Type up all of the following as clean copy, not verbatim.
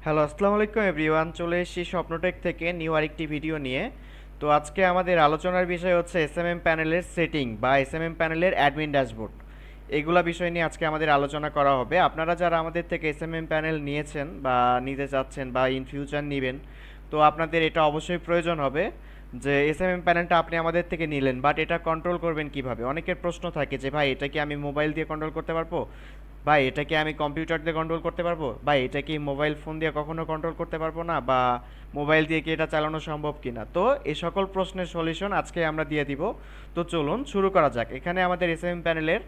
Hello, আসসালামু আলাইকুম everyone. চলে এসেছি স্বপ্নটেক থেকে নিউ আরেকটি ভিডিও নিয়ে। তো আজকে আমাদের আলোচনার বিষয় হচ্ছে এসএমএম প্যানেলের সেটিং বা এসএমএম প্যানেলের অ্যাডমিন ড্যাশবোর্ড। এগুলা বিষয় নিয়ে আজকে আমাদের আলোচনা করা হবে। আপনারা যারা আমাদের থেকে এসএমএম প্যানেল নিয়েছেন বা নিতে চাচ্ছেন বা ইন ফিউচার নেবেন, তো আপনাদের এটা অবশ্যই প্রয়োজন হবে যে এসএমএম প্যানেলটা আপনি আমাদের থেকে নিলেন, বাট এটা কন্ট্রোল করবেন কিভাবে। অনেকের প্রশ্ন থাকে যে ভাই এটা কি আমি মোবাইল দিয়ে কন্ট্রোল করতে পারবো, বা এটা কি আমি কম্পিউটার দিয়ে কন্ট্রোল করতে পারবো, বা এটা কি মোবাইল ফোন দিয়ে কখনো কন্ট্রোল করতে পারবো না, বা মোবাইল দিয়ে কি এটা চালানো সম্ভব কিনা। তো এই সকল প্রশ্নের সলিউশন আজকে আমরা দিয়ে দিব। তো চলুন শুরু করা যাক। এখানে আমাদের এসএমএম প্যানেলের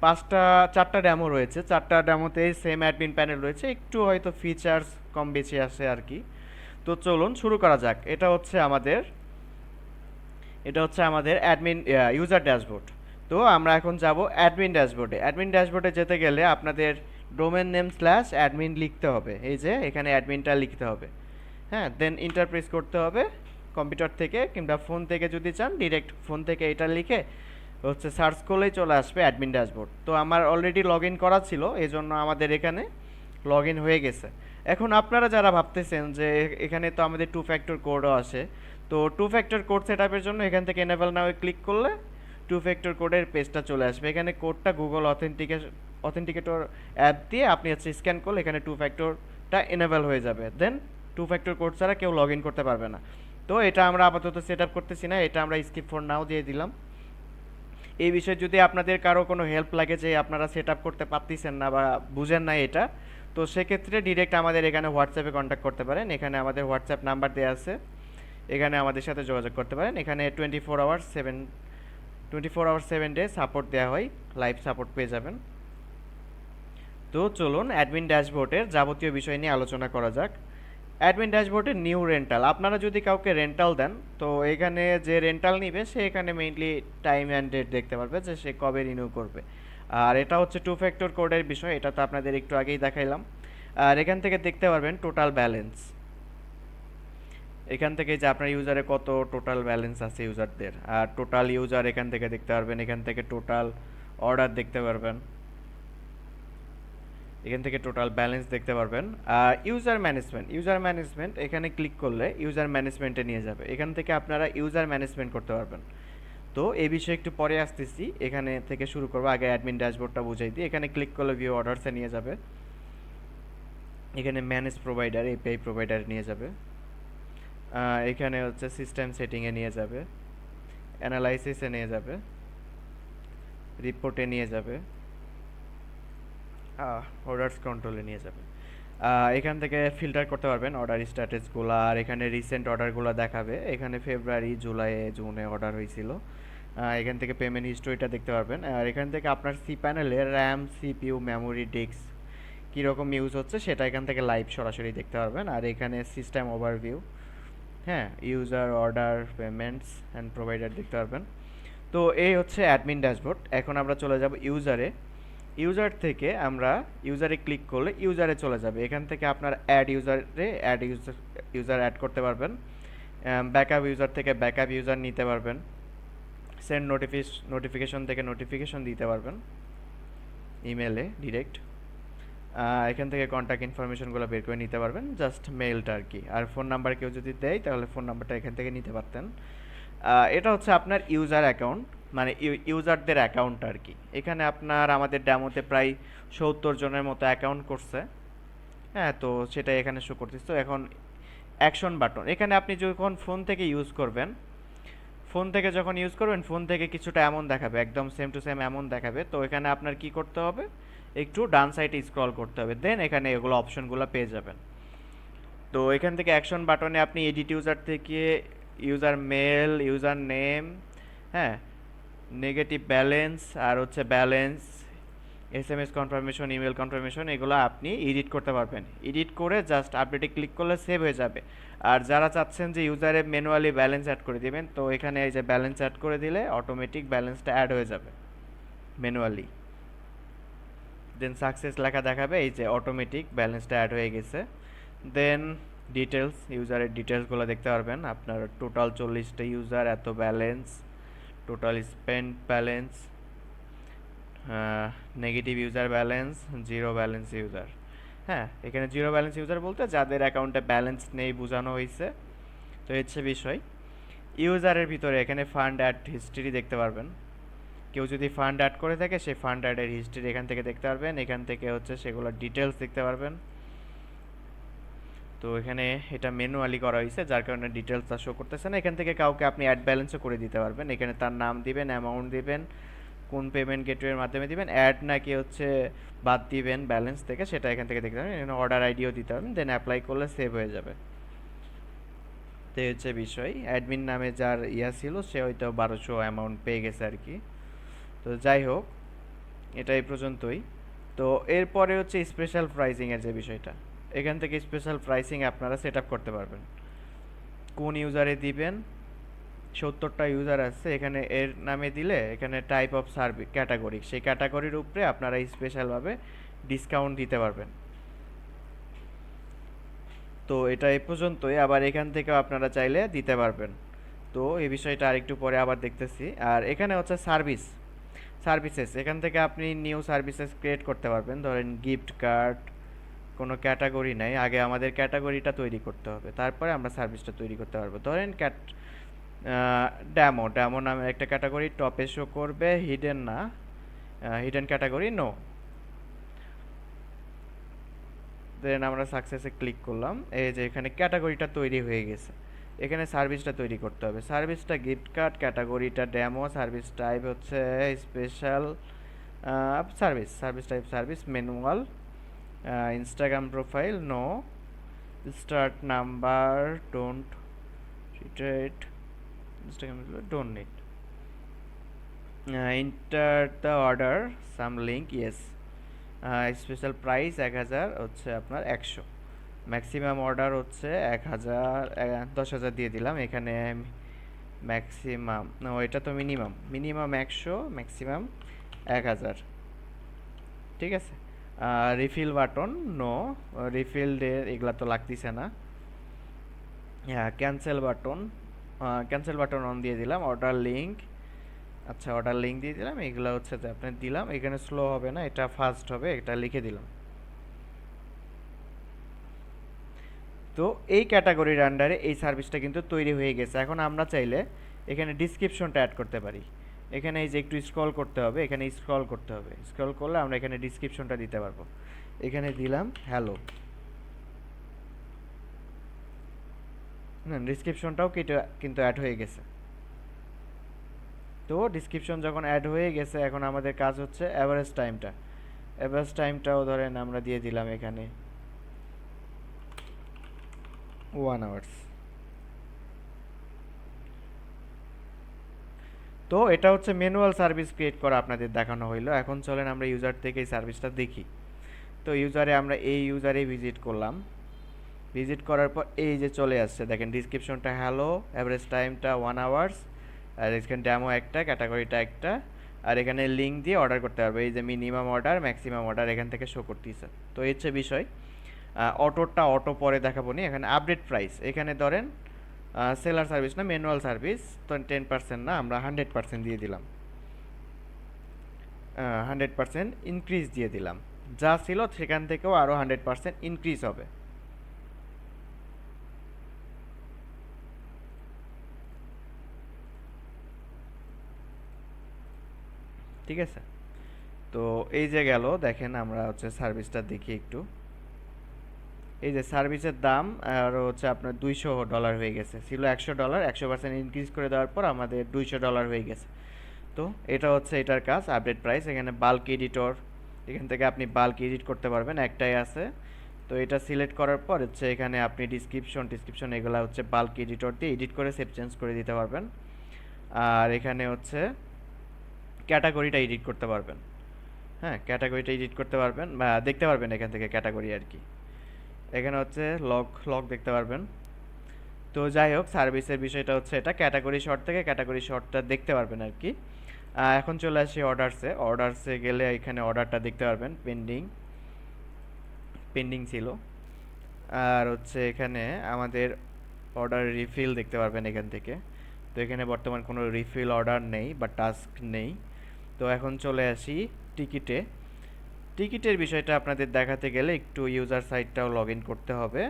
পাঁচটা চারটা ডেমো রয়েছে। চারটা ডেমোতেই সেম অ্যাডমিন প্যানেল রয়েছে, একটু হয়তো ফিচার্স কম বেশি আছে আর কি। তো চলুন শুরু করা যাক। এটা হচ্ছে আমাদের অ্যাডমিন ইউজার ড্যাশবোর্ড। তো আমরা এখন যাব অ্যাডমিন ড্যাশবোর্ডে। অ্যাডমিন ড্যাশবোর্ডে যেতে গেলে আপনাদের ডোমেন নেম স্ল্যাশ অ্যাডমিন লিখতে হবে, এই যে এখানে অ্যাডমিনটা লিখতে হবে। হ্যাঁ, দেন ইন্টার প্রেস করতে হবে। কম্পিউটার থেকে কিংবা ফোন থেকে যদি চান ডিরেক্ট ফোন থেকে এটা লিখে হচ্ছে সার্চ করলেই চলে আসবে অ্যাডমিন ড্যাশবোর্ড। তো আমার অলরেডি লগ ইন করা ছিল, এই জন্য আমাদের এখানে লগ ইন হয়ে গেছে। এখন আপনারা যারা ভাবতেছেন যে এখানে তো আমাদের টু ফ্যাক্টর কোডও আসে, তো টু ফ্যাক্টর কোড সেট আপের জন্য এখান থেকে এনেবল নাও ক্লিক করলে টু ফ্যাক্টর কোডের পেজটা চলে আসবে। এখানে কোডটা গুগল অথেন্টিকেটর অ্যাপ দিয়ে আপনি হচ্ছে স্ক্যান করলে এখানে টু ফ্যাক্টরটা এনেবল হয়ে যাবে। দেন টু ফ্যাক্টর কোড ছাড়া কেউ লগ ইন করতে পারবে না। তো এটা আমরা আপাতত সেট আপ করতেছি না, এটা আমরা স্কিপ ফর নাও দিয়ে দিলাম। এই বিষয়ে যদি আপনাদের কারো কোনো হেল্প লাগে যে আপনারা সেট আপ করতে পারতেছেন না বা বুঝেন না এটা, তো সেক্ষেত্রে ডিরেক্ট আমাদের এখানে হোয়াটসঅ্যাপে কন্ট্যাক্ট করতে পারেন। এখানে আমাদের হোয়াটসঅ্যাপ নাম্বার দেওয়া আছে, এখানে আমাদের সাথে যোগাযোগ করতে পারেন। এখানে 24 আওয়ার্স 7 ডে সাপোর্ট দেওয়া হয়, লাইভ সাপোর্ট পেয়ে যাবেন। তো চলুন অ্যাডমিন ড্যাশবোর্ডের যাবতীয় বিষয় নিয়ে আলোচনা করা যাক। অ্যাডমিন ড্যাশবোর্ডে নিউ রেন্টাল, আপনারা যদি কাউকে রেন্টাল দেন তো এখানে যে রেন্টাল নিবে সে এখানে মেইনলি টাইম অ্যান্ড ডেট দেখতে পারবে যে সে কবে রিনিউ করবে। আর এটা হচ্ছে টু ফ্যাক্টর কোডের বিষয়, এটা তো আপনাদের একটু আগেই দেখাইলাম। আর এখান থেকে দেখতে পারবেন টোটাল ব্যালেন্স। এখান থেকে যে আপনার ইউজারে কত টোটাল ব্যালেন্স আছে ইউজারদের, আর টোটাল ইউজার এখান থেকে দেখতে পারবেন। এখান থেকে টোটাল অর্ডার দেখতে পারবেন, এখান থেকে টোটাল ব্যালেন্স দেখতে পারবেন। আর ইউজার ম্যানেজমেন্ট এখানে ক্লিক করলে ইউজার ম্যানেজমেন্টে নিয়ে যাবে। এখান থেকে আপনারা ইউজার ম্যানেজমেন্ট করতে পারবেন। তো এই বিষয়ে একটু পরে আসতেছি, এখানে থেকে শুরু করবো। আগে অ্যাডমিন ড্যাশবোর্ডটা বুঝাই দিই। এখানে ক্লিক করলে ভিউ অর্ডারসে নিয়ে যাবে, এখানে ম্যানেজ প্রোভাইডার এপিআই প্রোভাইডার নিয়ে যাবে। এখানে হচ্ছে সিস্টেম সেটিংয়ে নিয়ে যাবে, অ্যানালাইসিসে নিয়ে যাবে, রিপোর্টে নিয়ে যাবে, অর্ডারস কন্ট্রোলে নিয়ে যাবে। এখান থেকে ফিল্টার করতে পারবেন অর্ডার স্ট্যাটাসগুলো, আর এখানে রিসেন্ট অর্ডারগুলো দেখাবে। এখানে ফেব্রুয়ারি, জুলাই, জুনে অর্ডার হয়েছিল। এখান থেকে পেমেন্ট হিস্টোরিটা দেখতে পারবেন। আর এখান থেকে আপনার সি প্যানেলে র্যাম, সিপিইউ, মেমোরি, ডিস্ক কীরকম ইউজ হচ্ছে সেটা এখান থেকে লাইভ সরাসরি দেখতে পারবেন। আর এখানে সিস্টেম ওভারভিউ, হ্যাঁ, user, order, payments and provider দেখতে পারবেন। তো এই হচ্ছে অ্যাডমিন ড্যাশবোর্ড। এখন আমরা চলে যাব ইউজারে। ইউজার থেকে আমরা ইউজারে ক্লিক করলে ইউজারে চলে যাবে। এখান থেকে আপনার ইউজার অ্যাড করতে পারবেন। ব্যাকআপ ইউজার থেকে ব্যাকআপ ইউজার নিতে পারবেন। সেন্ড নোটিফিকেশন থেকে নোটিফিকেশন দিতে পারবেন ইমেলে ডিরেক্ট। এখান থেকে কন্ট্যাক্ট ইনফরমেশনগুলো বের করে নিতে পারবেন, জাস্ট মেইলটা আর কি। আর ফোন নাম্বার কেউ যদি দেয় তাহলে ফোন নাম্বারটা এখান থেকে নিতে পারতেন। এটা হচ্ছে আপনার ইউজার অ্যাকাউন্ট, মানে ইউজারদের অ্যাকাউন্ট আর কি। এখানে আপনার আমাদের ডেমোতে প্রায় 70 জনের মতো অ্যাকাউন্ট করছে। হ্যাঁ, তো সেটাই এখানে শো করতেছে। তো এখন অ্যাকশন বাটন, এখানে আপনি যখন ফোন থেকে ইউজ করবেন ফোন থেকে কিছুটা এমন দেখাবে, একদম সেম টু সেম এমন দেখাবে। তো এখানে আপনার কি করতে হবে, একটু ডান সাইডে স্ক্রল করতে হবে, দেন এখানে এগুলো অপশনগুলো পেয়ে যাবেন। তো এখান থেকে অ্যাকশন বাটনে আপনি এডিট ইউজার থেকে ইউজার মেল, ইউজার নেম, হ্যাঁ, নেগেটিভ ব্যালেন্স, আর হচ্ছে balance, SMS confirmation, email confirmation, এগুলো আপনি এডিট করতে পারবেন। এডিট করে জাস্ট আপডেটে ক্লিক করলে সেভ হয়ে যাবে। আর যারা চাচ্ছেন যে ইউজারে ম্যানুয়ালি ব্যালেন্স অ্যাড করে দিবেন, তো এখানে এই যে ব্যালেন্স অ্যাড করে দিলে অটোমেটিক ব্যালেন্সটা অ্যাড হয়ে যাবে ম্যানুয়ালি। দেন সাকসেস লেখা দেখাবে, এই যে অটোমেটিক ব্যালেন্সটা অ্যাড হয়ে গেছে। দেন ডিটেলস, ইউজারের ডিটেলসগুলো দেখতে পারবেন। আপনার টোটাল 40টা ইউজার, এত balance, total spend balance, negative user balance, zero balance user. হ্যাঁ, এখানে জিরো ব্যালেন্স ইউজার বলতে যাদের অ্যাকাউন্টে ব্যালেন্স নেই বোঝানো হয়েছে। তো হচ্ছে বিষয়, ইউজারের ভিতরে এখানে ফান্ড অ্যাড হিস্ট্রি দেখতে পারবেন। কেউ যদি ফান্ড অ্যাড করে থাকে সেই ফান্ড অ্যাডের হিস্ট্রি এখান থেকে দেখতে পারবেন। এখান থেকে হচ্ছে সেগুলোর ডিটেলস দেখতে পারবেন। তো এখানে এটা ম্যানুয়ালি করা হয়েছে যার কারণে ডিটেলসটা শো করতেছে না। এখান থেকে কাউকে আপনি অ্যাড ব্যালেন্সও করে দিতে পারবেন। এখানে তার নাম দিবেন, অ্যামাউন্ট দিবেন, কোন পেমেন্ট গেটওয়ের মাধ্যমে দিবেন, অ্যাড নাকি হচ্ছে বাদ দিবেন ব্যালেন্স থেকে, সেটা এখান থেকে দেখতে পারবেন। এখানে অর্ডার আইডিও দিতে পারবেন, দেন অ্যাপ্লাই করলে সেভ হয়ে যাবে। তো এই হচ্ছে বিষয়, অ্যাডমিন নামে যার ইয়া ছিল সে হয়তো 1200 অ্যামাউন্ট পেয়ে গেছে আর কি। তো যাই হোক, এটা এই পর্যন্তই। তো এরপরে হচ্ছে স্পেশাল প্রাইসিংয়ের যে বিষয়টা, এখান থেকে স্পেশাল প্রাইসিং আপনারা সেট আপ করতে পারবেন। কোন ইউজারে দিবেন, 70টা ইউজার আছে এখানে, এর নামে দিলে এখানে টাইপ অফ সার্ভিস ক্যাটাগরি, সেই ক্যাটাগরির উপরে আপনারা স্পেশালভাবে ডিসকাউন্ট দিতে পারবেন। তো এটা এই পর্যন্তই, আবার এখান থেকেও আপনারা চাইলে দিতে পারবেন। তো এই বিষয়টা আরেকটু পরে আবার দেখতেছি। আর এখানে হচ্ছে সার্ভিসেস, এখান থেকে আপনি নিউ সার্ভিসেস ক্রিয়েট করতে পারবেন। ধরেন গিফট কার্ড, কোনো ক্যাটাগরি নাই, আগে আমাদের ক্যাটাগরিটা তৈরি করতে হবে, তারপরে আমরা সার্ভিসটা তৈরি করতে পারবো। ধরেন ড্যামো নামে একটা ক্যাটাগরি টপে শো করবে, হিডেন না, হিডেন ক্যাটাগরি নো। দেন আমরা সাকসেসে ক্লিক করলাম, এই যে এখানে ক্যাটাগরিটা তৈরি হয়ে গেছে। এখানে সার্ভিসটা তৈরি করতে হবে, সার্ভিসটা গিফট কার্ড, ক্যাটাগরিটা ড্যামো, সার্ভিস টাইপ হচ্ছে special service type service, manual, Instagram profile no, start number don't retreat, Instagram don't need, enter the order some link yes, special price 1000 হচ্ছে আপনার 100, ম্যাক্সিমাম অর্ডার হচ্ছে 1000, 10,000 দিয়ে দিলাম এখানে। ম্যাক্সিমাম এটা তো মিনিমাম 100, ম্যাক্সিমাম 1000, ঠিক আছে। Refill button no, refill day এগুলা তো লাগতেছে না। হ্যাঁ, ক্যান্সেল বাটন অন দিয়ে দিলাম। অর্ডার লিঙ্ক, আচ্ছা অর্ডার লিঙ্ক দিয়ে দিলাম। এগুলো হচ্ছে যে আপনি দিলাম, এখানে স্লো হবে না, এটা ফাস্ট হবে, এটা লিখে দিলাম। তো এই ক্যাটাগরির আন্ডারে এই সার্ভিসটা কিন্তু তৈরি হয়ে গেছে। এখন আমরা চাইলে এখানে ডিসক্রিপশনটা অ্যাড করতে পারি। এখানে এই যে একটু স্ক্রল করতে হবে, এখানে স্ক্রল করতে হবে, স্ক্রল করলে আমরা এখানে ডিসক্রিপশনটা দিতে পারবো। এখানে দিলাম হ্যালো, ডিসক্রিপশনটাও কিন্তু অ্যাড হয়ে গেছে। তো ডিসক্রিপশন যখন অ্যাড হয়ে গেছে, এখন আমাদের কাজ হচ্ছে অ্যাভারেজ টাইমটাও ধরেন আমরা দিয়ে দিলাম এখানে 1 আওয়ার্স। তো এটা হচ্ছে ম্যানুয়াল সার্ভিস ক্রিয়েট করা আপনাদের দেখানো হইলো। এখন চলেন আমরা ইউজার থেকে এই সার্ভিসটা দেখি। তো আমরা এই ইউজারে ভিজিট করলাম, ভিজিট করার পর এই যে চলে আসছে দেখেন ডিসক্রিপশনটা হ্যালো, অ্যাভারেজ টাইমটা 1 আওয়ার্স, আর এখানে ডেমো একটা, ক্যাটাগরিটা একটা, আর এখানে লিঙ্ক দিয়ে অর্ডার করতে পারবে। এই যে মিনিমাম অর্ডার, ম্যাক্সিমাম অর্ডার এখান থেকে শো করতেছে। তো এই হচ্ছে বিষয়। অটো পরে দেখাবো নি। এখানে আপডেট প্রাইস, এখানে ধরেন সেলার সার্ভিস না ম্যানুয়াল সার্ভিস, তো 10% না, আমরা 100% দিয়ে দিলাম। 100% ইনক্রিজ দিয়ে দিলাম, যা ছিল সেখান থেকেও আরও 100% ইনক্রিজ হবে। ঠিক আছে। তো এই যে গেল, দেখেন আমরা হচ্ছে সার্ভিসটা দেখি একটু। এই যে সার্ভিসের দাম আর হচ্ছে আপনার $200 হয়ে গেছে, ছিল $100, 100% ইনক্রিজ করে দেওয়ার পর আমাদের $200 হয়ে গেছে। তো এটা হচ্ছে এটার কাজ, আপডেট প্রাইস। এখানে বাল্ক এডিটর, এখান থেকে আপনি বাল্ক এডিট করতে পারবেন, একটাই আছে। তো এটা সিলেক্ট করার পর হচ্ছে এখানে আপনি ডিসক্রিপশন এগুলো হচ্ছে বাল্ক এডিটর দিয়ে এডিট করে সেভ চেঞ্জ করে দিতে পারবেন। আর এখানে হচ্ছে ক্যাটাগরিটা এডিট করতে পারবেন। হ্যাঁ, ক্যাটাগরিটা এডিট করতে পারবেন বা দেখতে পারবেন এখান থেকে ক্যাটাগরি আর কি। এখানে হচ্ছে লক দেখতে পারবেন। তো যাই হোক, সার্ভিসের বিষয়টা হচ্ছে এটা, ক্যাটাগরি শর্ট থেকে ক্যাটাগরি শর্টটা দেখতে পারবেন আর কি। এখন চলে আসি অর্ডারসে গেলে এখানে অর্ডারটা দেখতে পারবেন, পেন্ডিং ছিল। আর হচ্ছে এখানে আমাদের অর্ডার রিফিল দেখতে পারবেন এখান থেকে। তো এখানে বর্তমান কোনো রিফিল অর্ডার নেই বা টাস্ক নেই। তো এখন চলে আসি টিকিটে। টিকিটের বিষয়টা আপনাদের দেখাতে গেলে একটু ইউজার সাইটটাও লগ ইন করতে হবে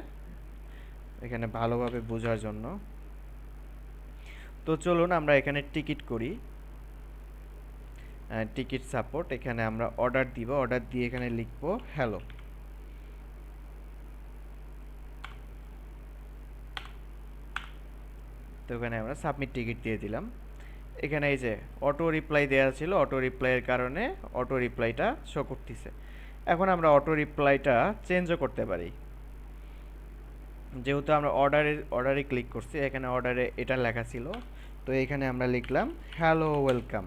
এখানে ভালোভাবে বোঝার জন্য। তো চলুন আমরা এখানে টিকিট করি, টিকিট সাপোর্ট। এখানে আমরা অর্ডার দিব, অর্ডার দিয়ে এখানে লিখবো হ্যালো। তো এখানে আমরা সাবমিট টিকিট দিয়ে দিলাম। এখানে এই যে অটো রিপ্লাই দেওয়া ছিল, অটো রিপ্লাইয়ের কারণে অটো রিপ্লাইটা শো করতেছে। এখন আমরা অটো রিপ্লাইটা চেঞ্জও করতে পারি। যেহেতু আমরা অর্ডারে ক্লিক করছি, এখানে অর্ডারে এটা লেখা ছিল, তো এখানে আমরা লিখলাম হ্যালো ওয়েলকাম,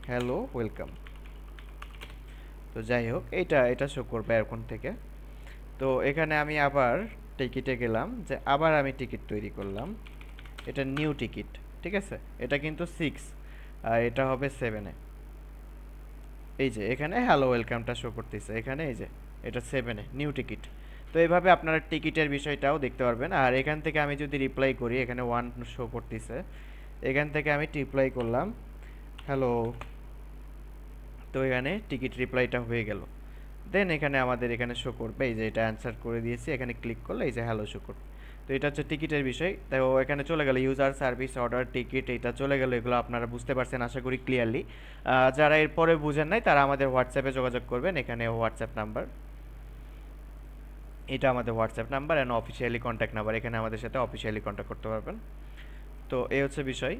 হ্যালো ওয়েলকাম। তো যাই হোক, এটা শো করবে এখন থেকে। তো এখানে আমি আবার টিকিটে গেলাম, যে আবার আমি টিকিট তৈরি করলাম, এটা নিউ টিকিট, ঠিক আছে। এটা কিন্তু 6 আর এটা হবে 7-এ। এই যে এখানে হ্যালো ওয়েলকামটা শো করতেছে, এখানে এই যে এটা 7-এ নিউ টিকিট। তো এইভাবে আপনারা টিকিটের বিষয়টাও দেখতে পারবেন। আর এখান থেকে আমি যদি রিপ্লাই করি, এখানে 1 শো করতেছে, এখান থেকে আমি রিপ্লাই করলাম হ্যালো। তো এখানে টিকিট রিপ্লাইটা হয়ে গেল। দেন এখানে আমাদের এখানে শো করবে, এই যে এটা অ্যান্সার করে দিয়েছি, এখানে ক্লিক করলে এই যে হ্যালো শো করবে। তো এটা হচ্ছে টিকিটের বিষয়। তো এখানে চলে গেল ইউজার সার্ভিস, অর্ডার, টিকিট, এটা চলে গেল। এগুলো আপনারা বুঝতে পারছেন আশা করি ক্লিয়ারলি। যারা এরপরে বুঝেন নাই তারা আমাদের হোয়াটসঅ্যাপে যোগাযোগ করবেন, এখানে হোয়াটসঅ্যাপ নাম্বার, এটা আমাদের WhatsApp number and officially contact number, এখানে আমাদের সাথে অফিসিয়ালি কন্ট্যাক্ট করতে পারবেন। তো এই হচ্ছে বিষয়।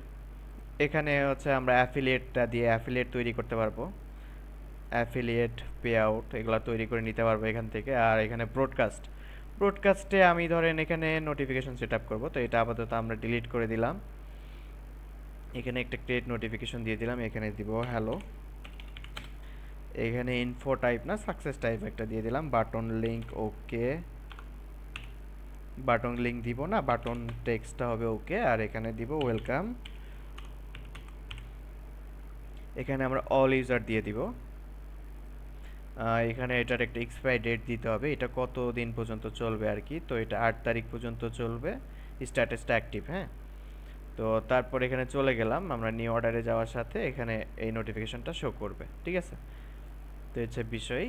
এখানে হচ্ছে আমরা অ্যাফিলিয়েটটা দিয়ে অ্যাফিলিয়েট তৈরি করতে পারবো, অ্যাফিলিয়েট পে আউট এগুলো তৈরি করে নিতে পারবো এখান থেকে। আর এখানে ব্রডকাস্টে আমি ধরেন এখানে নোটিফিকেশন সেট আপ করবো, তো এটা আপাতত আমরা ডিলিট করে দিলাম। এখানে একটা ক্রিয়েট নোটিফিকেশন দিয়ে দিলাম, এখানে দিব হ্যালো। এখানে ইনফো টাইপ না সাকসেস টাইপ একটা দিয়ে দিলাম, বাটন লিঙ্ক ওকে, বাটন লিঙ্ক দিব না, বাটন টেক্সটটা হবে ওকে। আর এখানে দিব ওয়েলকাম, এখানে আমরা অল ইউজার দিয়ে দিব। এখানে এটার একটা এক্সপায়ারি ডেট দিতে হবে, এটা কত দিন পর্যন্ত চলবে আর কি। তো এটা 8 তারিখ পর্যন্ত চলবে, স্ট্যাটাসটা অ্যাক্টিভ। হ্যাঁ, তো তারপর এখানে চলে গেলাম আমরা নিউ অর্ডারে যাওয়ার সাথে, এখানে এই নোটিফিকেশনটা শো করবে, ঠিক আছে। তো হচ্ছে বিষয়।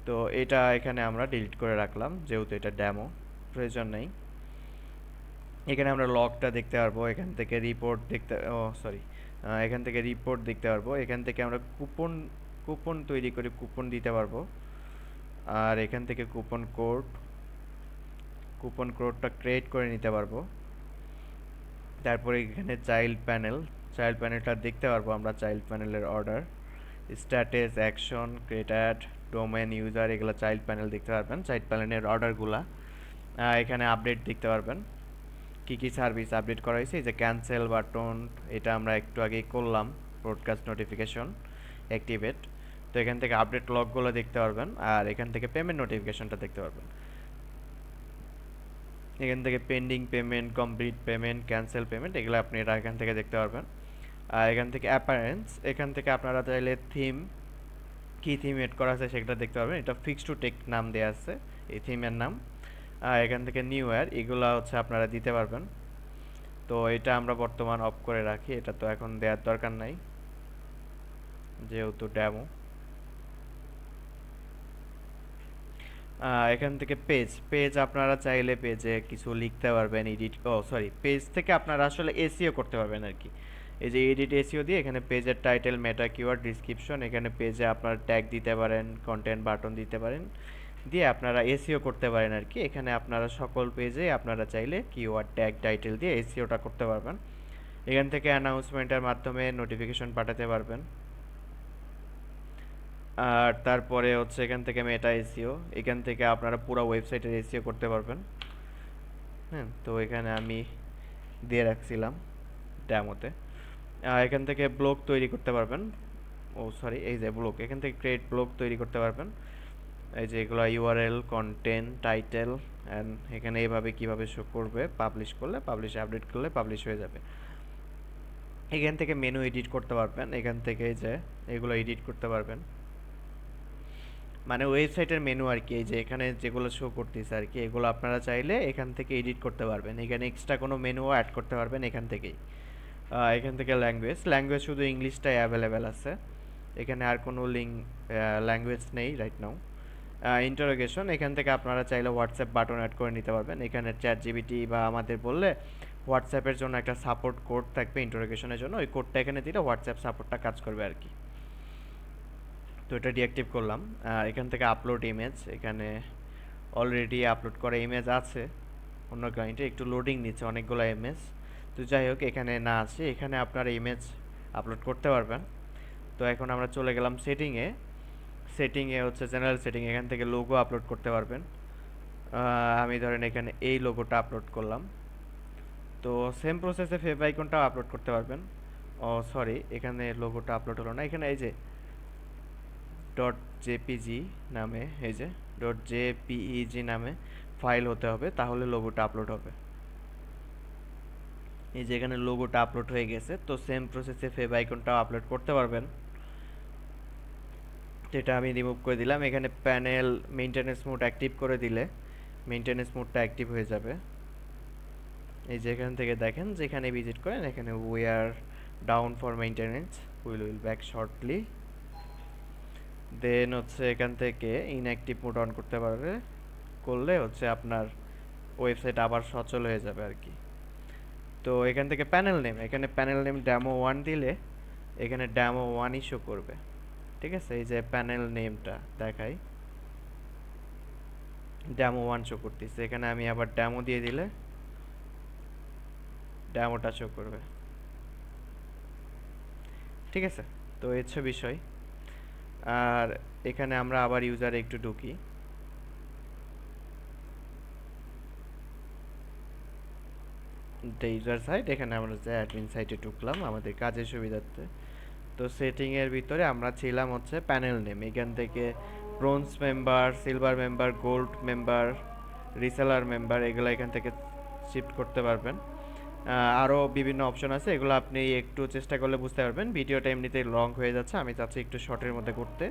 তো এটা এখানে আমরা ডিলিট করে রাখলাম, যেহেতু এটা ডেমো, প্রয়োজন নেই। এখানে আমরা লগটা দেখতে পারবো, এখান থেকে রিপোর্ট দেখতে, ও সরি, এখান থেকে রিপোর্ট দেখতে পারবো, এখান থেকে আমরা কুপন কুপন তৈরি করে কুপন দিতে পারবো। আর এখান থেকে কুপন কোডটা ক্রিয়েট করে নিতে পারবো। তারপরে এখানে চাইল্ড প্যানেলটা দেখতে পারবো আমরা, চাইল্ড প্যানেলের order, status, action, created, domain, user, এগুলো চাইল্ড প্যানেল দেখতে পারবেন, চাইল্ড প্যানেলের অর্ডারগুলা। এখানে আপডেট দেখতে পারবেন, কি কি সার্ভিস আপডেট করা হয়েছে। এই যে ক্যান্সেল বাটন, এটা আমরা একটু আগেই করলাম, ব্রডকাস্ট নোটিফিকেশন অ্যাক্টিভেট। তো এখান থেকে আপডেট লগগুলো দেখতে পারবেন। আর এখান থেকে পেমেন্ট নোটিফিকেশনটা দেখতে পারবেন, এখান থেকে pending payment, complete payment, cancel payment, এগুলো আপনারা এখান থেকে দেখতে পারবেন। আর এখান থেকে অ্যাপারেন্স, এখান থেকে আপনারা চাইলে কি থিম এড করা আছে সেটা দেখতে পারবেন। এটা ফিক্স টু টেক নাম দেওয়া আছে এই থিমের নাম। আর এখান থেকে নিউ ইয়ার, এগুলো হচ্ছে আপনারা দিতে পারবেন। তো এটা আমরা বর্তমান অফ করে রাখি, এটা তো এখন দেওয়ার দরকার নাই যেহেতু ডেমো। এখান থেকে পেজ আপনারা চাইলে পেজে কিছু লিখতে পারবেন, পেজ থেকে আপনারা আসলে এসইও করতে পারবেন আর কি। এই যে এডিট এসইও দিয়ে এখানে পেজের টাইটেল, মেটা কিওয়ার্ড, ডিসক্রিপশন, এখানে পেজে আপনারা ট্যাগ দিতে পারেন, কন্টেন্ট বাটন দিতে পারেন, দিয়ে আপনারা এসইও করতে পারেন আর কি। এখানে আপনারা সকল পেজে আপনারা চাইলে কিওয়ার্ড, ট্যাগ, টাইটেল দিয়ে এসইওটা করতে পারবেন। এখান থেকে অ্যানাউন্সমেন্টের মাধ্যমে নোটিফিকেশন পাঠাতে পারবেন। আর তারপরে হচ্ছে এখান থেকে মেটা এসইও, এখান থেকে আপনারা পুরো ওয়েবসাইটের এসইও করতে পারবেন। হ্যাঁ, তো এখানে আমি দিয়ে রাখছিলাম ডেমোতে। এখান থেকে ব্লগ তৈরি করতে পারবেন, এই যে ব্লগ, এখান থেকে ক্রিয়েট ব্লগ তৈরি করতে পারবেন। এই যে এগুলো ইউআরএল, কন্টেন্ট, টাইটেল, অ্যান্ড এখানে এইভাবে কিভাবে শো করবে, পাবলিশ করলে, আপডেট করলে পাবলিশ হয়ে যাবে। এখান থেকে মেনু এডিট করতে পারবেন, এখান থেকে এই যে এগুলো এডিট করতে পারবেন, মানে ওয়েবসাইটের মেনু আর কি। এই যে এখানে যেগুলো শো করতেছে আর কি, এগুলো আপনারা চাইলে এখান থেকে এডিট করতে পারবেন। এখানে এক্সট্রা কোনো মেনুও অ্যাড করতে পারবেন এখান থেকেই। এখান থেকে ল্যাঙ্গুয়েজ শুধু ইংলিশটাই অ্যাভেলেবেল আছে, এখানে আর কোনো ল্যাঙ্গুয়েজ নেই রাইট নাও। ইন্টারোগেশন, এখান থেকে আপনারা চাইলে হোয়াটসঅ্যাপ বাটন অ্যাড করে নিতে পারবেন। এখানে চ্যাট জিপিটি বা আমাদের বললে হোয়াটসঅ্যাপের জন্য একটা সাপোর্ট কোড থাকবে ইন্টারোগেশনের জন্য, ওই কোডটা এখানে দিলে হোয়াটসঅ্যাপ সাপোর্টটা কাজ করবে আর কি। তো এটা ডিঅ্যাক্টিভ করলাম। এখান থেকে আপলোড ইমেজ, এখানে অলরেডি আপলোড করা ইমেজ আছে অন্য ক্লায়েন্টে, একটু লোডিং নিচ্ছে অনেকগুলো ইমেজ। তো যাই হোক, এখানে না আসে, এখানে আপনারা ইমেজ আপলোড করতে পারবেন। তো এখন আমরা চলে গেলাম সেটিংয়ে। সেটিংয়ে হচ্ছে জেনারেল সেটিং, এখান থেকে লোগো আপলোড করতে পারবেন। আমি ধরেন এখানে এই লোগোটা আপলোড করলাম। তো সেম প্রসেসে ফেভ আইকনটাও আপলোড করতে পারবেন। ও সরি, এখানে লোগোটা আপলোড হলো না, এখানে এই যে ডট জেপিজি নামে, এই যে ডট জেপিইজি নামে ফাইল হতে হবে, তাহলে লোগোটা আপলোড হবে। এই যে এখানে লোগোটা আপলোড হয়ে গেছে। তো সেম প্রসেসে ফেভ আইকনটাও আপলোড করতে পারবেন। তো এটা আমি রিমুভ করে দিলাম। এখানে প্যানেল মেইনটেনেন্স মোড অ্যাক্টিভ করে দিলে মেইনটেনেন্স মোডটা অ্যাক্টিভ হয়ে যাবে। এই যে এখান থেকে দেখেন, যেখানে ভিজিট করেন এখানে we are down for maintenance, will back shortly. Then হচ্ছে এখান থেকে ইনঅ্যাক্টিভ মোড অন করতে পারবে, করলে হচ্ছে আপনার ওয়েবসাইট আবার সচল হয়ে যাবে আর কি। তো এখান থেকে প্যানেল নেম, এখানে প্যানেল নেম ডেমো 1 দিলে এখানে ডেমো 1ই শো করবে। ঠিক আছে, এই যে প্যানেল নেমটা দেখাই, ডেমো 1 শো করতেছে। এখানে আমি আবার ডেমো দিয়ে দিলে ডেমোটা শো করবে। ঠিক আছে, তো এই হচ্ছে বিষয়। আর এখানে আমরা আবার ইউজারে একটু ঢুকি। ইউজার সাইট, এখানে আমরা যে অ্যাডমিন সাইটে ঢুকলাম আমাদের কাজের সুবিধার্থে। তো সেটিংয়ের ভিতরে আমরা ছিলাম হচ্ছে প্যানেল নেম, এখান থেকে bronze member, silver member, gold member, reseller member, এগুলো এখান থেকে শিফট করতে পারবেন। আরও বিভিন্ন অপশন আছে, এগুলো আপনি একটু চেষ্টা করলে বুঝতে পারবেন। ভিডিওটা এমনিতেই লং হয়ে যাচ্ছে, আমি চাচ্ছি একটু শর্টের মধ্যে করতে।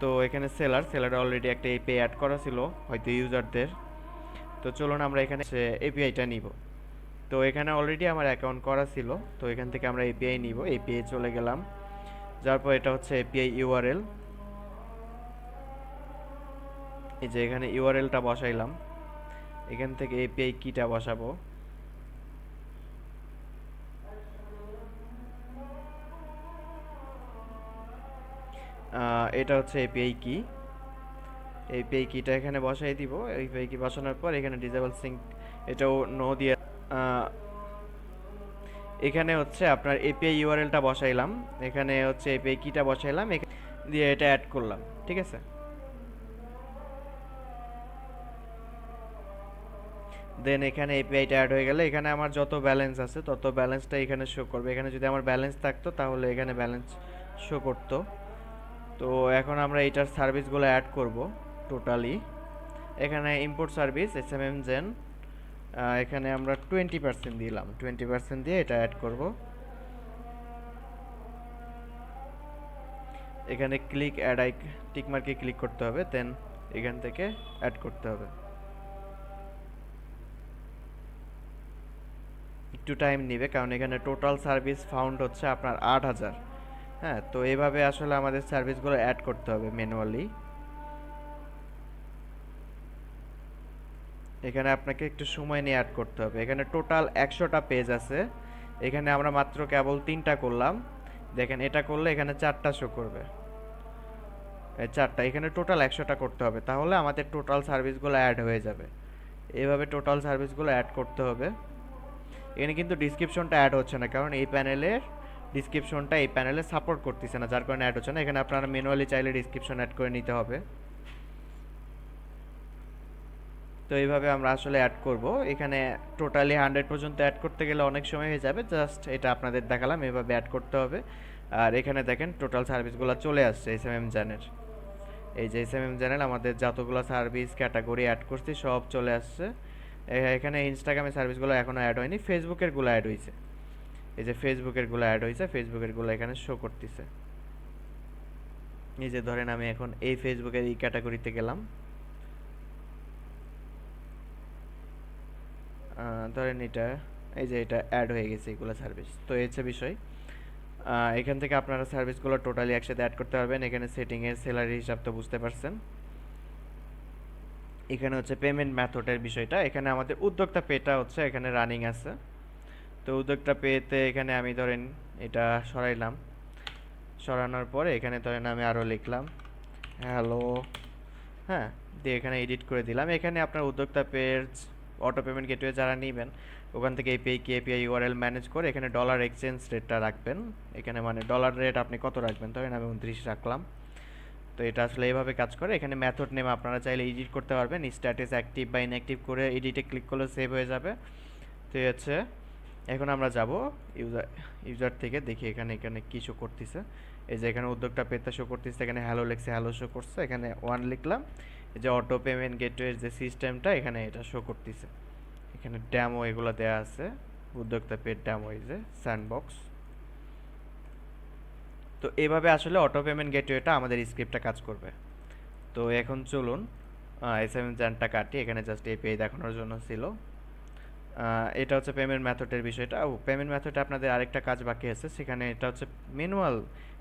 তো এখানে সেলারে অলরেডি একটা এপিআই অ্যাড করা ছিল হয়তো ইউজারদের। তো চলুন আমরা এখানে এপিআইটা নিব। তো এখানে অলরেডি আমার অ্যাকাউন্ট করা ছিল, তো এখান থেকে আমরা এপিআই নিব। এপিআই চলে গেলাম, যার পর এটা হচ্ছে এপিআই ইউআরএল। এই যে এখানে ইউআরএলটা বসাইলাম, এখান থেকে এপিআই কিটা বসাবো। এটা হচ্ছে এপিআই কি, এপিআই কিটা এখানে বসাই দিব। এপিআই কি বসানোর পর এখানে ডিসেবল সিঙ্ক, এটাও নো দিয়ে এখানে হচ্ছে আপনার এপিআই ইউআরএলটা বসাইলাম, এখানে হচ্ছে এপিআই কিটা বসাইলাম, দিয়ে এটা অ্যাড করলাম। ঠিক আছে, দেন এখানে এপিআইটা অ্যাড হয়ে গেলে এখানে আমার যত ব্যালেন্স আছে তত ব্যালেন্সটা এখানে শো করবে। এখানে যদি আমার ব্যালেন্স থাকতো তাহলে এখানে ব্যালেন্স শো করতো। তো এখন আমরা এটার সার্ভিসগুলো অ্যাড করব টোটালি। এখানে ইম্পোর্ট সার্ভিস এসএমএম জেন, এখানে আমরা 20% দিলাম, 20% দিয়ে এটা অ্যাড করব। এখানে ক্লিক অ্যাড টিকমার্কে ক্লিক করতে হবে, দেন এখান থেকে অ্যাড করতে হবে। একটু টাইম নেবে, কারণ এখানে টোটাল সার্ভিস ফাউন্ড হচ্ছে আপনার 8,000। হ্যাঁ, তো এইভাবে আসলে আমাদের সার্ভিসগুলো অ্যাড করতে হবে ম্যানুয়ালি। এখানে আপনাকে একটু সময় নিয়ে অ্যাড করতে হবে। এখানে টোটাল 100টা পেজ আছে, এখানে আমরা মাত্র কেবল 3টা করলাম। দেখেন, এটা করলে এখানে 4টা শো করবে, এই 4টা। এখানে টোটাল 100টা করতে হবে, তাহলে আমাদের টোটাল সার্ভিসগুলো অ্যাড হয়ে যাবে। এইভাবে টোটাল সার্ভিসগুলো অ্যাড করতে হবে। এখানে কিন্তু ডিসক্রিপশনটা অ্যাড হচ্ছে না, কারণ এই প্যানেলের ডিসক্রিপশনটা এই প্যানেলে সাপোর্ট করতেছে না, যার কারণে অ্যাড হচ্ছে না। এখানে আপনারা ম্যানুয়ালি চাইলে ডিসক্রিপশন অ্যাড করে নিতে হবে। তো এইভাবে আমরা আসলে অ্যাড করব। এখানে টোটালি 100 পর্যন্ত অ্যাড করতে গেলে অনেক সময় হয়ে যাবে, জাস্ট এটা আপনাদের দেখালাম এভাবে অ্যাড করতে হবে। আর এখানে দেখেন টোটাল সার্ভিসগুলো চলে আসছে এসএমএম চ্যানেল। এই যে এসএমএম চ্যানেল আমাদের যতগুলো সার্ভিস ক্যাটাগরি অ্যাড করছি সব চলে আসছে। এখানে ইনস্টাগ্রামের সার্ভিসগুলো এখনও অ্যাড হয়নি, ফেসবুকের গুলো অ্যাড হয়েছে। এই যে ফেসবুকের গুলো অ্যাড হয়েছে, ফেসবুকের গুলো এখানে শো করতেছে। এই যে ধরেন আমি এখন এই ফেসবুকের এই ক্যাটাগরিতে গেলাম, ধরেন এটা, এই যে এটা অ্যাড হয়ে গেছে এগুলো সার্ভিস। তো এই হচ্ছে বিষয়। এখান থেকে আপনারা সার্ভিসগুলো টোটালি একসাথে অ্যাড করতে পারবেন। এখানে সেটিংয়ের স্যালারি হিসাব তো বুঝতে পারছেন। এখানে হচ্ছে পেমেন্ট মেথডের বিষয়টা, এখানে আমাদের উদ্যোক্তা পেটা হচ্ছে এখানে রানিং আছে। তো উদ্যোক্তা পেতে এখানে আমি ধরেন এটা সরাইলাম, সরানোর পরে এখানে ধরেন আমি আরও লিখলাম হ্যালো, হ্যাঁ, দিয়ে এখানে এডিট করে দিলাম। এখানে আপনার উদ্যোক্তা পেজ অটো পেমেন্ট গেটওয়ে যারা নেবেন ওখান থেকে এই পে কি এপিআই ইউআরএল ম্যানেজ করে এখানে ডলার এক্সচেঞ্জ রেটটা রাখবেন। এখানে মানে ডলার রেট আপনি কত রাখবেন, ধরেন আমি 29 রাখলাম। তো এটা আসলে এইভাবে কাজ করে। এখানে মেথড নেম আপনারা চাইলে এডিট করতে পারবেন, স্ট্যাটাস অ্যাক্টিভ বা ইনঅ্যাক্টিভ করে এডিটে ক্লিক করলে সেভ হয়ে যাবে। তো এই হচ্ছে, এখন আমরা যাব ইউজার থেকে দেখি এখানে এখানে কী শো করতেছে। এই যে এখানে উদ্যোগটা পেতে শো করতেছে, এখানে হ্যালো লিখছে, হ্যালো শো করছে, এখানে 1 লিখলাম। এই যে অটো পেমেন্ট গেটওয়ের যে সিস্টেমটা এখানে এটা শো করতেছে। এখানে ড্যামো এগুলো দেওয়া আছে, উদ্যোক্তা পেড ড্যামো, এই যে স্যান্ডবক্স। তো এইভাবে আসলে অটো পেমেন্ট গেটওয়েটা আমাদের স্ক্রিপ্টটা কাজ করবে। তো এখন চলুন এসএমএম জানটা কাটি, এখানে জাস্ট এপিআই দেখানোর জন্য ছিল। এটা হচ্ছে পেমেন্ট মেথডের বিষয়টা। পেমেন্ট মেথডে আপনাদের আরেকটা কাজ বাকি আছে, সেখানে এটা হচ্ছে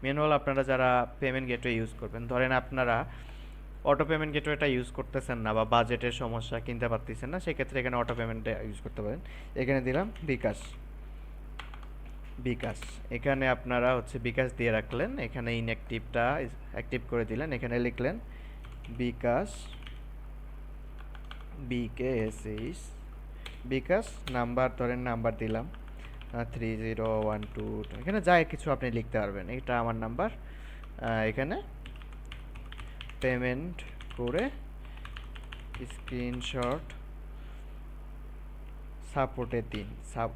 ম্যানুয়াল আপনারা যারা পেমেন্ট গেটওয়ে ইউজ করবেন, ধরেন আপনারা অটো পেমেন্ট গেটওয়েটা ইউজ করতেছেন না বা বাজেটের সমস্যা, কিনতে পারতেছেন না, সেক্ষেত্রে এখানে অটো পেমেন্টটা ইউজ করতে পারেন। এখানে দিলাম বিকাশ, এখানে আপনারা হচ্ছে বিকাশ দিয়ে রাখলেন, এখানে ইনঅ্যাক্টিভটা অ্যাক্টিভ করে দিলেন, এখানে লিখলেন বিকাশ বিকেএসএইচ বিকাশ নাম্বার, ধরেন নাম্বার দিলাম 3012, এখানে যা কিছু আপনি লিখতে পারবেন, এটা আমার নাম্বার। এখানে পেমেন্ট করে স্ক্রিনশট সাপোর্টে দিন,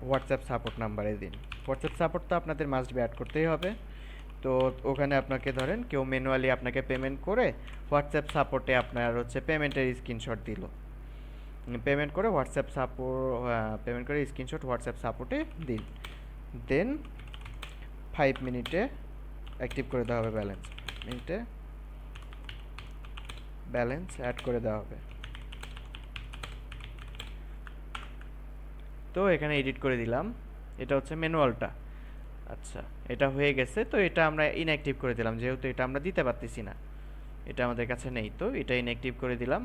হোয়াটসঅ্যাপ সাপোর্ট নাম্বারে দিন। হোয়াটসঅ্যাপ সাপোর্ট তো আপনাদের মাস্ট বি অ্যাড করতেই হবে। তো ওখানে আপনাকে ধরেন কেউ ম্যানুয়ালি আপনাকে পেমেন্ট করে হোয়াটসঅ্যাপ সাপোর্টে আপনার হচ্ছে পেমেন্টের স্ক্রিনশট দিল, পেমেন্ট করে পেমেন্ট করে স্ক্রিনশট হোয়াটসঅ্যাপ সাপোর্টে দিন, দেন 5 মিনিটে অ্যাক্টিভ করে দেওয়া হবে, ব্যালেন্স অ্যাড করে দেওয়া হবে। তো এখানে এডিট করে দিলাম, এটা হচ্ছে ম্যানুয়ালটা। আচ্ছা, এটা হয়ে গেছে। তো এটা আমরা ইনঅ্যাক্টিভ করে দিলাম, যেহেতু এটা আমরা দিতে পারতেছি না, এটা আমাদের কাছে নেই, তো এটা ইনঅ্যাক্টিভ করে দিলাম।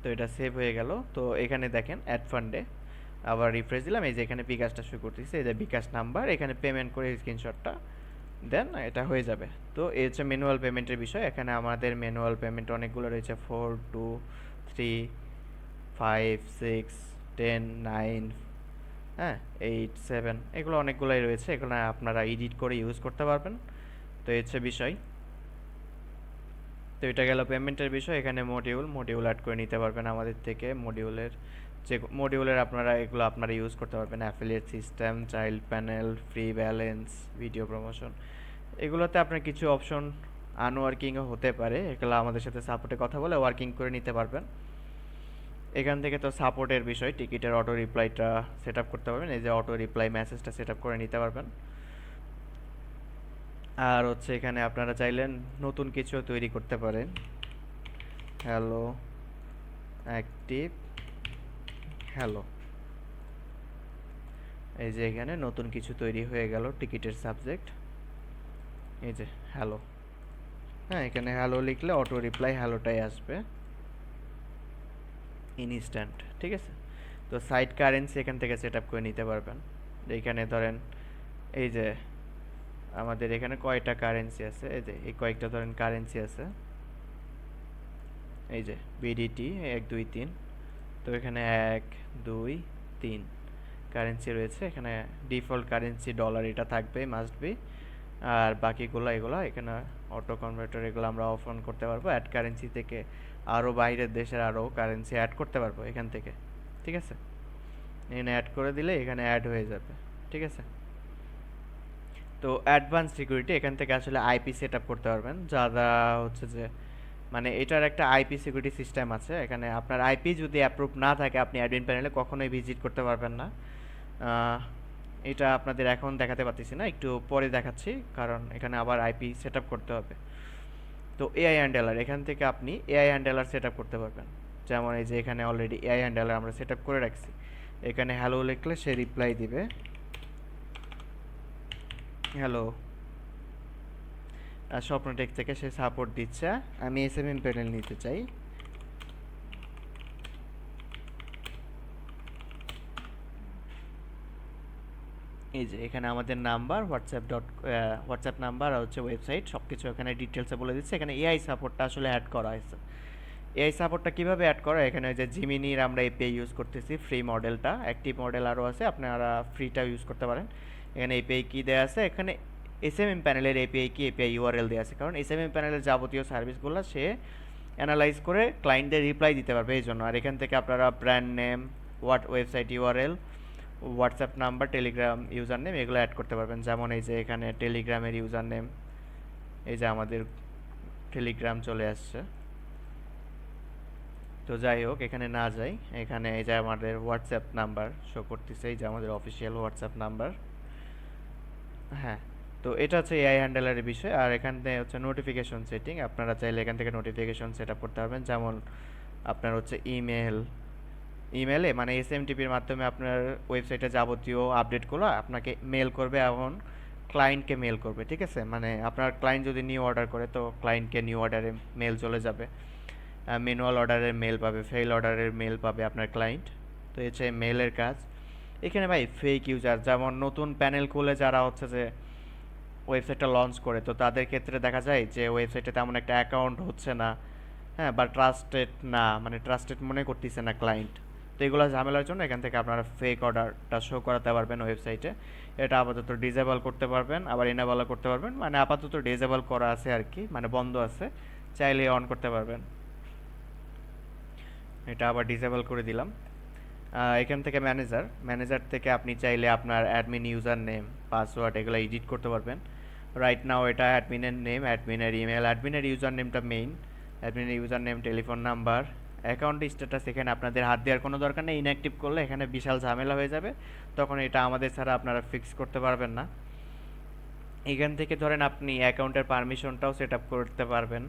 তো এটা সেভ হয়ে গেল। তো এখানে দেখেন অ্যাড ফান্ডে আবার রিফ্রেশ দিলাম, এই যে এখানে বিকাশটা শুরু করতেছে, এই যে বিকাশ নাম্বার, এখানে পেমেন্ট করে স্ক্রিনশটটা দেন, এটা হয়ে যাবে। তো এই হচ্ছে ম্যানুয়াল পেমেন্টের বিষয়। এখানে আমাদের ম্যানুয়াল পেমেন্ট অনেকগুলো রয়েছে, 4 2 3 5 6 10 9, হ্যাঁ 8 7, এগুলো অনেকগুলোই রয়েছে, এগুলো আপনারা এডিট করে ইউজ করতে পারবেন। তো এই হচ্ছে বিষয়। তো এটা গেল পেমেন্টের বিষয়। এখানে মডিউল অ্যাড করে নিতে পারবেন আমাদের থেকে, মডিউলের আপনারা এগুলো আপনারা ইউজ করতে পারবেন, affiliate system, child panel, free balance, video promotion, এগুলোতে আপনার কিছু অপশন আনওয়ার্কিংও হতে পারে, এগুলো আমাদের সাথে সাপোর্টে কথা বলে ওয়ার্কিং করে নিতে পারবেন। এখান থেকে তো সাপোর্টের বিষয়, টিকিটের অটো রিপ্লাইটা সেট আপ করতে পারবেন, এই যে অটো রিপ্লাই মেসেজটা সেট আপ করে নিতে পারবেন। আর হচ্ছে এখানে আপনারা চাইলেন নতুন কিছু তৈরি করতে পারেন, হ্যালো অ্যাক্টিভ হ্যালো, এই যে এখানে নতুন কিছু তৈরি হয়ে গেল, টিকিটের সাবজেক্ট এই যে হ্যালো, হ্যাঁ এখানে হ্যালো লিখলে অটো রিপ্লাই হ্যালোটাই আসবে ইনস্ট্যান্ট, ঠিক আছে। তো সাইড কারেন্সি এখান থেকে সেট আপ করে নিতে পারবেন। এইখানে ধরেন এই যে আমাদের এখানে কয়টা কারেন্সি আছে, এই যে এই কয়েকটা ধরেন কারেন্সি আছে, এই যে বিডিটি 1 2 3, তো এখানে 1 2 3 কারেন্সি রয়েছে। এখানে ডিফল্ট কারেন্সি ডলার, এটা থাকবে মাস্ট বি। আর বাকিগুলো এগুলো এখানে অটো কনভার্টার, এগুলো আমরা অফ অন করতে পারবো। অ্যাড কারেন্সি থেকে আরও বাইরের দেশের আরও কারেন্সি অ্যাড করতে পারবো এখান থেকে, ঠিক আছে। এখানে অ্যাড করে দিলে এখানে অ্যাড হয়ে যাবে, ঠিক আছে। তো অ্যাডভান্স সিকিউরিটি, এখান থেকে আসলে আইপি সেট আপ করতে পারবেন, যারা হচ্ছে যে মানে এটার একটা আইপি সিকিউরিটি সিস্টেম আছে। এখানে আপনার আইপি যদি অ্যাপ্রুভ না থাকে আপনি অ্যাডমিন প্যানেলে কখনোই ভিজিট করতে পারবেন না। এটা আপনাদের এখন দেখাতে পারতেছি না, একটু পরে দেখাচ্ছি, কারণ এখানে আবার আইপি সেট আপ করতে হবে। তো এআই হ্যান্ডেলার, এখান থেকে আপনি এআই হ্যান্ডেলার সেট আপ করতে পারবেন। যেমন এই যে এখানে অলরেডি এআই হ্যান্ডেলার আমরা সেট আপ করে রাখছি, এখানে হ্যালো লিখলে সে রিপ্লাই দিবে, হ্যালো, স্বপ্নটেক থেকে সে সাপোর্ট দিচ্ছে। আমি এসএমএম প্যানেল নিতে চাই। এই যে এখানে আমাদের নাম্বার, হোয়াটসঅ্যাপ নাম্বার আর হচ্ছে ওয়েবসাইট সব কিছু এখানে ডিটেলসে বলে দিচ্ছে। এখানে এআই সাপোর্টটা আসলে অ্যাড করা হয়েছে। এআই সাপোর্টটা কীভাবে অ্যাড করা, এখানে ওই যে জিমিনির আমরা এপিআই ইউজ করতেছি, ফ্রি মডেলটা, অ্যাক্টিভ মডেল আরও আছে, আপনারা ফ্রিটা ইউজ করতে পারেন। এখানে এপিআই কি দেওয়া আছে, এখানে এসএমএম প্যানেলের এপিআই কি, এপিআই ইউআরএল দেওয়া আছে, কারণ এসএমএম প্যানেলের যাবতীয় সার্ভিসগুলো সে অ্যানালাইজ করে ক্লায়েন্টদের রিপ্লাই দিতে পারবে এই জন্য। আর এখান থেকে আপনারা brand name, website URL, WhatsApp number, Telegram user name এগুলো অ্যাড করতে পারবেন। যেমন এই যে এখানে টেলিগ্রামের ইউজার নেম, এই যে আমাদের টেলিগ্রাম চলে আসছে। তো যাই হোক, এখানে না যাই, এখানে এই যে আমাদের হোয়াটসঅ্যাপ নাম্বার শো করতেছে, এই যে আমাদের অফিসিয়াল হোয়াটসঅ্যাপ নাম্বার। হ্যাঁ, তো এটা হচ্ছে এআই হ্যান্ডেলারের বিষয়। আর এখানে হচ্ছে নোটিফিকেশন সেটিং, আপনারা চাইলে এখান থেকে নোটিফিকেশন সেট আপ করতে পারবেন। যেমন আপনার হচ্ছে ইমেলে মানে এসএমটিপির মাধ্যমে আপনার ওয়েবসাইটে যাবতীয় আপডেটগুলো আপনাকে মেল করবে, এবং ক্লায়েন্টকে মেল করবে, ঠিক আছে? মানে আপনার ক্লায়েন্ট যদি নিউ অর্ডার করে তো ক্লায়েন্টকে নিউ অর্ডারে মেল চলে যাবে, ম্যানুয়াল অর্ডারের মেল পাবে, ফেল অর্ডারের মেল পাবে আপনার ক্লায়েন্ট। তো এই হচ্ছে মেলের কাজ। এখানে ভাই ফেক ইউজার, যেমন নতুন প্যানেল খুলে যারা হচ্ছে যে ওয়েবসাইটটা লঞ্চ করে, তো তাদের ক্ষেত্রে দেখা যায় যে ওয়েবসাইটে তেমন একটা অ্যাকাউন্ট হচ্ছে না, হ্যাঁ, বা ট্রাস্টেড না, মানে ট্রাস্টেড মনে করতেছে না ক্লায়েন্ট। তো এগুলো ঝামেলার জন্য এখান থেকে আপনারা ফেক অর্ডারটা শো করাতে পারবেন ওয়েবসাইটে। এটা আপাতত ডিসেবল করতে পারবেন, আবার এনেবলও করতে পারবেন। মানে আপাতত ডিসেবল করা আছে আর কি, মানে বন্ধ আছে, চাইলে অন করতে পারবেন। এটা আবার ডিসেবল করে দিলাম। এখান থেকে ম্যানেজার থেকে আপনি চাইলে আপনার অ্যাডমিন ইউজার নেম, পাসওয়ার্ড এগুলো এডিট করতে পারবেন। রাইট নাও এটা অ্যাডমিনের নেম, অ্যাডমিনের ইমেল, অ্যাডমিনের ইউজার নেমটা মেইন, অ্যাডমিনের user name, telephone number, account status এখানে আপনাদের হাত দেওয়ার কোনো দরকার নেই। ইনঅ্যাক্টিভ করলে এখানে বিশাল ঝামেলা হয়ে যাবে, তখন এটা আমাদের ছাড়া আপনারা ফিক্স করতে পারবেন না। এখান থেকে ধরেন আপনি অ্যাকাউন্টের পারমিশনটাও সেট আপ করতে পারবেন।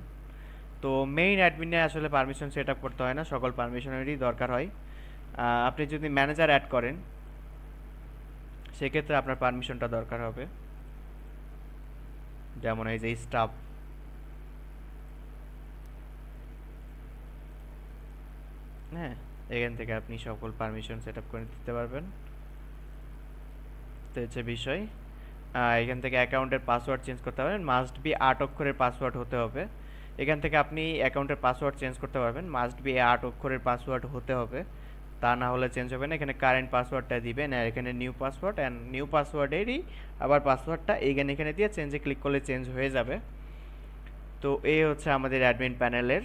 তো মেইন অ্যাডমিনে আসলে পারমিশন সেট আপ করতে হয় না, সকল পারমিশনেরই দরকার হয়। আপনি যদি ম্যানেজার অ্যাড করেন সেক্ষেত্রে আপনার পারমিশনটা দরকার হবে। যেমন এই যে স্টাফ, হ্যাঁ, এখান থেকে আপনি সকল পারমিশন সেট আপ করে দিতে পারবেন। তো হচ্ছে বিষয়। এখান থেকে অ্যাকাউন্টের পাসওয়ার্ড চেঞ্জ করতে পারবেন, মাস্ট বি 8 অক্ষরের পাসওয়ার্ড হতে হবে। এখান থেকে আপনি অ্যাকাউন্টের পাসওয়ার্ড চেঞ্জ করতে পারবেন, মাস্ট বি 8 অক্ষরের পাসওয়ার্ড হতে হবে, তা না হলে চেঞ্জ হবে না। এখানে কারেন্ট পাসওয়ার্ডটা দিবেন, আর এখানে নিউ পাসওয়ার্ড, অ্যান্ড নিউ পাসওয়ার্ডেরই আবার পাসওয়ার্ডটা এখানে দিয়ে চেঞ্জে ক্লিক করলে চেঞ্জ হয়ে যাবে। তো এই হচ্ছে আমাদের অ্যাডমিন প্যানেলের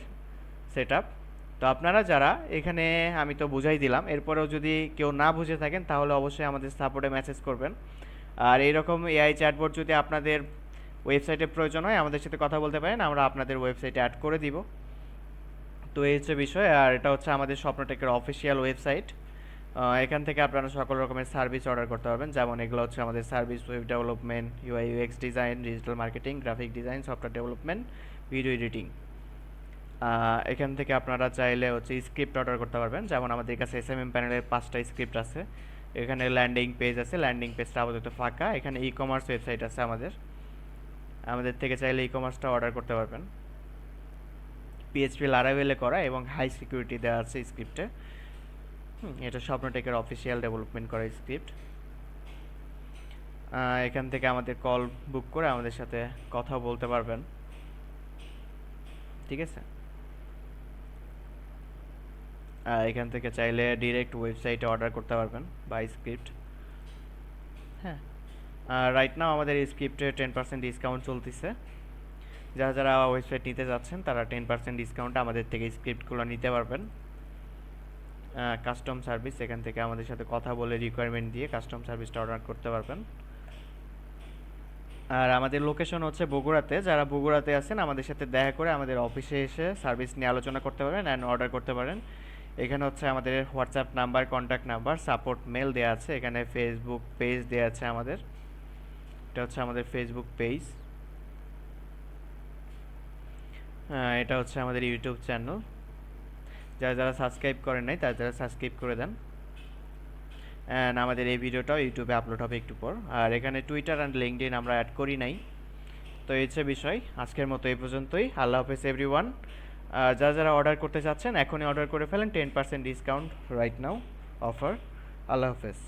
সেট আপ। তো আপনারা যারা এখানে, আমি তো বুঝাই দিলাম, এরপরেও যদি কেউ না বুঝে থাকেন তাহলে অবশ্যই আমাদের সাপোর্টে মেসেজ করবেন। আর এইরকম এআই চ্যাটবট যদি আপনাদের ওয়েবসাইটে প্রয়োজন হয় আমাদের সাথে কথা বলতে পারেন, আমরা আপনাদের ওয়েবসাইটে অ্যাড করে দিব। তো এই হচ্ছে বিষয়। আর এটা হচ্ছে আমাদের স্বপ্নটেকের অফিসিয়াল ওয়েবসাইট। এখান থেকে আপনারা সকল রকমের সার্ভিস অর্ডার করতে পারবেন। যেমন এগুলো হচ্ছে আমাদের service, web development, UI UX design, digital marketing, graphic design, software development, video editing. এখান থেকে আপনারা চাইলে হচ্ছে স্ক্রিপ্ট অর্ডার করতে পারবেন। যেমন আমাদের কাছে এসএমএম প্যানেলের 5টা স্ক্রিপ্ট আছে। এখানে ল্যান্ডিং পেজ আছে, ল্যান্ডিং পেজটা আপাতত ফাঁকা। এখানে ই কমার্স ওয়েবসাইট আছে আমাদের থেকে চাইলে ই কমার্সটা অর্ডার করতে পারবেন। পিএইচপি লারাভেলে করা এবং হাই সিকিউরিটি দেওয়া আছে স্ক্রিপ্টে। এটা স্বপ্নটেকের অফিসিয়াল ডেভেলপমেন্ট করা স্ক্রিপ্ট। এখান থেকে আমাদের কল বুক করে আমাদের সাথে কথা বলতে পারবেন, ঠিক আছে? এখান থেকে চাইলে ডিরেক্ট ওয়েবসাইটে অর্ডার করতে পারবেন বাই স্ক্রিপ্ট। হ্যাঁ, রাইট নাও আমাদের এই স্ক্রিপ্টে 10% ডিসকাউন্ট চলতেছে। যারা যারা ওয়েবসাইট নিতে যাচ্ছেন তারা 10% ডিসকাউন্টে আমাদের থেকে স্ক্রিপ্টগুলো নিতে পারবেন। কাস্টম সার্ভিস, এখান থেকে আমাদের সাথে কথা বলে রিকোয়ারমেন্ট দিয়ে কাস্টম সার্ভিসটা অর্ডার করতে পারবেন। আর আমাদের লোকেশন হচ্ছে বগুড়াতে। যারা বগুড়াতে আছেন আমাদের সাথে দেখা করে আমাদের অফিসে এসে সার্ভিস নিয়ে আলোচনা করতে পারেন অ্যান্ড অর্ডার করতে পারেন। এখানে হচ্ছে আমাদের WhatsApp number, contact number, support mail দেওয়া আছে। এখানে ফেসবুক পেজ দেওয়া আছে আমাদের, এটা হচ্ছে আমাদের ফেসবুক পেজ। এটা হচ্ছে আমাদের ইউটিউব চ্যানেল। যারা যারা সাবস্ক্রাইব করেন নাই তারা যারা সাবস্ক্রাইব করে দেন। অ্যান্ড আমাদের এই ভিডিওটাও ইউটিউবে আপলোড হবে একটু পর। আর এখানে টুইটার অ্যান্ড লিঙ্কডইন আমরা অ্যাড করি নাই। তো এই হচ্ছে বিষয়, আজকের মতো এই পর্যন্তই। আল্লাহ হাফেজ এভরিওয়ান। যারা যারা অর্ডার করতে চাচ্ছেন এখনই অর্ডার করে ফেলেন, 10% ডিসকাউন্ট রাইট নাও অফার। আল্লাহ হাফেজ।